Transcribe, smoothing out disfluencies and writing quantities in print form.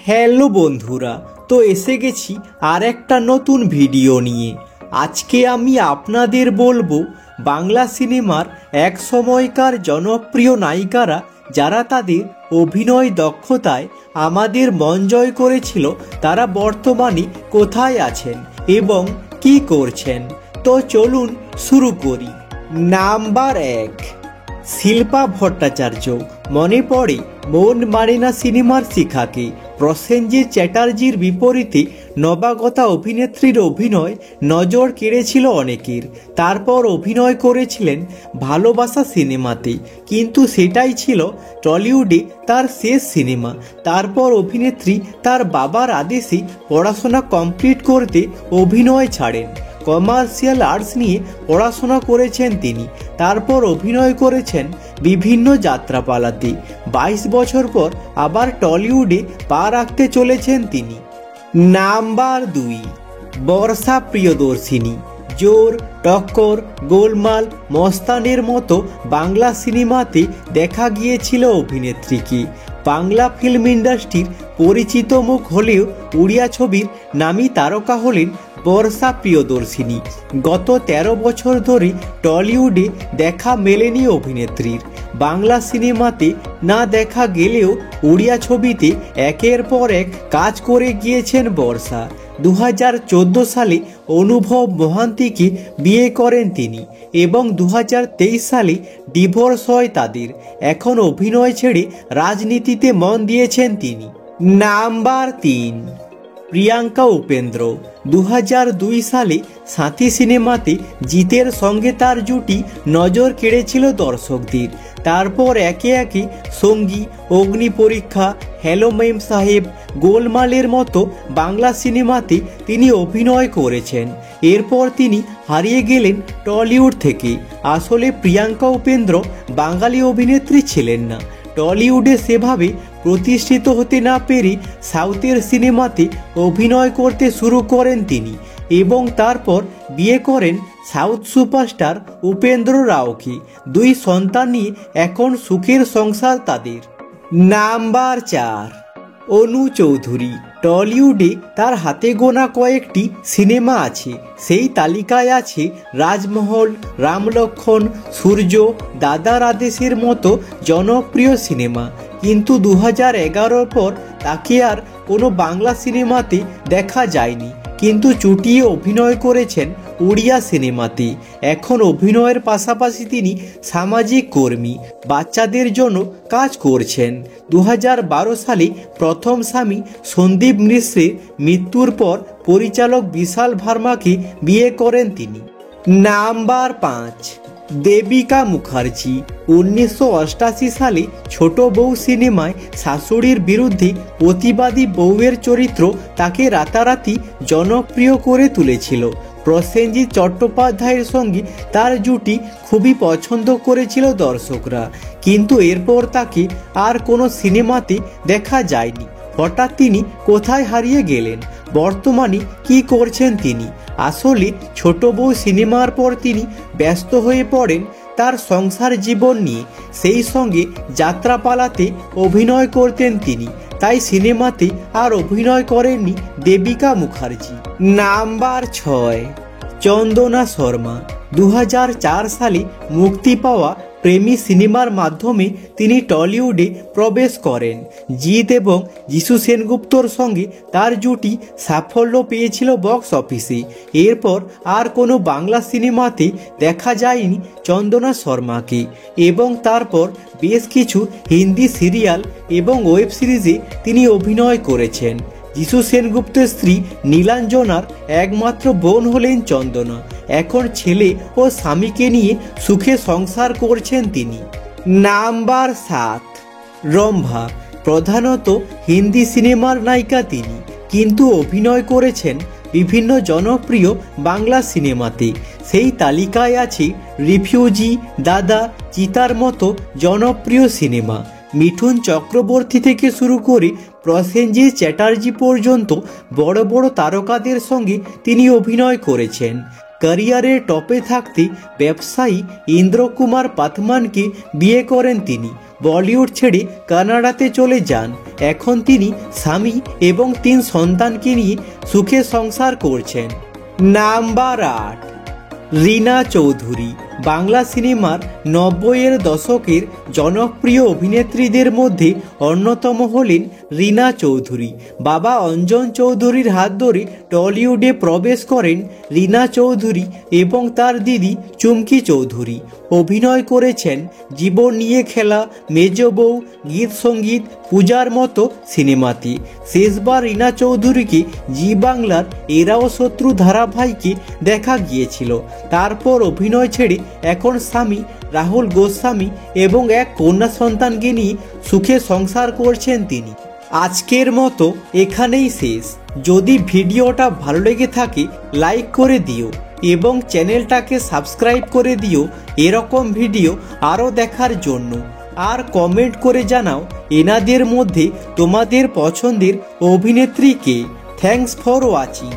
Hello বন্ধুরা, তো এসে গেছি আর একটা নতুন ভিডিও নিয়ে। আজকে আমি আপনাদের বলবো বাংলা সিনেমার এক সময়কার জনপ্রিয় নায়িকারা যারা তাদের অভিনয় দক্ষতায় আমাদের মন জয় করেছিল, তারা বর্তমানে কোথায় আছেন এবং কি করছেন। তো চলুন শুরু করি। নাম্বার 1, শিল্পা ভট্টাচার্য। মনে পড়ে মন মানে না সিনেমার শিখাকে। প্রসেনজিৎ চ্যাটার্জির বিপরীতে নবাগতা অভিনেত্রীর অভিনয় নজর কেড়েছিল অনেকের। তারপর অভিনয় করেছিলেন ভালোবাসা সিনেমাতে, কিন্তু সেটাই ছিল টলিউডে তার শেষ সিনেমা। তারপর অভিনেত্রী তার বাবার আদেশে পড়াশোনা কমপ্লিট করতে অভিনয় ছাড়েন। কমার্শিয়াল আর্টস নিয়ে পড়াশোনা করেছেন তিনি। তারপর অভিনয় করেছেন বিভিন্ন যাত্রাপালাতে। 22 বছর পর আবার টলিউডে পা রাখতে চলেছেন তিনি। নাম্বার 2, বর্ষা প্রিয়দর্শিনী। জোর, টক্কর, গোলমাল, মস্তানের মতো বাংলা সিনেমাতে দেখা গিয়েছিল অভিনেত্রীকে। বাংলা ফিল্ম ইন্ডাস্ট্রির পরিচিত মুখ হলেও উড়িয়া ছবির নামী তারকা হলেন বর্ষা প্রিয়দর্শিনী। গত 13 বছর ধরে টলিউডে দেখা মেলেনি অভিনেত্রীর। বাংলা সিনেমাতে না দেখা গেলেও উড়িয়া ছবিতে একের পর এক কাজ করে গিয়েছেন বর্ষা। 2014 সালে অনুভব মহান্তিকে বিয়ে করেন তিনি এবং 2023 সালে ডিভোর্স হয় তাদের। এখন অভিনয় ছেড়ে রাজনীতিতে মন দিয়েছেন তিনি। নাম্বার 3, প্রিয়াঙ্কা উপেন্দ্র। 2002 সালে সাথী সিনেমাতে জিতের সঙ্গে তার জুটি নজর কেড়েছিল দর্শকদের। তারপর একে একে সঙ্গী, অগ্নি পরীক্ষা, হ্যালো মেম সাহেব, গোলমালের মতো বাংলা সিনেমাতে তিনি অভিনয় করেছেন। এরপর তিনি হারিয়ে গেলেন টলিউড থেকে। আসলে প্রিয়াঙ্কা উপেন্দ্র বাঙালি অভিনেত্রী ছিলেন না। টলিউডে সেভাবে প্রতিষ্ঠিত হতে না পেরে সাউথের সিনেমাতে অভিনয় করতে শুরু করেন তিনি এবং তারপর বিয়ে করেন সাউথ সুপারস্টার উপেন্দ্র রাওকে। 2 সন্তান নিয়ে এখন সুখের সংসার তাদের। নাম্বার 4, অনু চৌধুরী। টলিউডে তার হাতে গোনা কয়েকটি সিনেমা আছে। সেই তালিকায় আছে রাজমহল, রামলক্ষণ, সূর্য, দাদার আদেশের মতো জনপ্রিয় সিনেমা। কিন্তু 2011 পর তাকে আর কোনো বাংলা সিনেমাতে দেখা যায়নি, কিন্তু চুটিয়ে অভিনয় করেছেন উড়িয়া সিনেমাতে। এখন অভিনয়ের পাশাপাশি তিনি সামাজিক কর্মী, বাচ্চাদের জন্য কাজ করছেন। 2012 সালে প্রথম স্বামী সন্দীপ মিশ্রের মৃত্যুর পর পরিচালক বিশাল ভার্মাকে বিয়ে করেন তিনি। নাম্বার 5, দেবিকা মুখার্জি। 1988 সালে ছোট বউ সিনেমায় শাশুড়ির বিরুদ্ধে প্রতিবাদী বউয়ের চরিত্র তাকে রাতারাতি জনপ্রিয় করে তুলেছিল। প্রসেনজিৎ চট্টোপাধ্যায়ের সঙ্গে তার জুটি খুবই পছন্দ করেছিল দর্শকরা, কিন্তু এরপর তাকে আর কোনো সিনেমাতে দেখা যায়নি। হঠাৎ তিনি কোথায় হারিয়ে গেলেন? বর্তমানে কি করছেন তিনি? আসলে ছোট বউ সিনেমার পর তিনি ব্যস্ত হয়ে পড়েন তার সংসার জীবন নিয়ে। সেই সঙ্গে যাত্রাপালাতে অভিনয় করতেন তিনি, তাই সিনেমাতে আর অভিনয় করেননি দেবিকা মুখার্জি। নাম্বার 6, চন্দনা শর্মা। 2004 সালে মুক্তি পাওয়া প্রেমী সিনেমার মাধ্যমে তিনি টলিউডে প্রবেশ করেন। জিৎ এবং যিশু সেনগুপ্তর সঙ্গে তার জুটি সাফল্য পেয়েছিল বক্স অফিসে। এরপর আর কোনো বাংলা সিনেমাতে দেখা যায়নি চন্দনা শর্মাকে এবং তারপর বেশ কিছু হিন্দি সিরিয়াল এবং ওয়েব সিরিজে তিনি অভিনয় করেছেন। যিশু সেনগুপ্তের স্ত্রী নীলাঞ্জনার একমাত্র বোন হলেন চন্দনা। এখন ছেলে ও স্বামীকে নিয়ে সুখে সংসার করছেন তিনি। নাম্বার 7, রম্ভা। প্রধানত হিন্দি সিনেমার নায়িকা তিনি, কিন্তু অভিনয় করেছেন বিভিন্ন জনপ্রিয় বাংলা সিনেমাতে। সেই তালিকায় আছে রিফিউজি, দাদা, চিতার মতো জনপ্রিয় সিনেমা। মিঠুন চক্রবর্তী থেকে শুরু করে প্রসেনজিৎ চ্যাটার্জি পর্যন্ত বড় বড় তারকাদের সঙ্গে তিনি অভিনয় করেছেন। ক্যারিয়ারের টপে থাকতে ব্যবসায়ী ইন্দ্র কুমার পাথমানকে বিয়ে করেন তিনি। বলিউড ছেড়ে কানাডাতে চলে যান। এখন তিনি স্বামী এবং 3 সন্তানকে নিয়ে সুখে সংসার করছেন। নাম্বার 8, রীনা চৌধুরী। বাংলা সিনেমার 90-এর দশকের জনপ্রিয় অভিনেত্রীদের মধ্যে অন্যতম হলেন রীনা চৌধুরী। বাবা অঞ্জন চৌধুরীর হাত ধরে টলিউডে প্রবেশ করেন রীনা চৌধুরী এবং তার দিদি চুমকি চৌধুরী। অভিনয় করেছেন জীবন নিয়ে খেলা, মেজ বউ, গীত সঙ্গীত, পূজার মতো সিনেমাতে। শেষবার রীনা চৌধুরীকে জি বাংলার এরাও শত্রু ধারাবাহিকে দেখা গিয়েছিল। তারপর অভিনয় ছেড়ে এখন স্বামী রাহুল গোস্বামী এবং এক কন্যা সন্তানকে নিয়ে সুখে সংসার করছেন তিনি। আজকের মতো এখানেই শেষ। যদি ভিডিওটা ভালো লেগে থাকে লাইক করে দিও এবং চ্যানেলটাকে সাবস্ক্রাইব করে দিও এরকম ভিডিও আরও দেখার জন্য। আর কমেন্ট করে জানাও এনাদের মধ্যে তোমাদের পছন্দের অভিনেত্রী কে। Thanks for watching.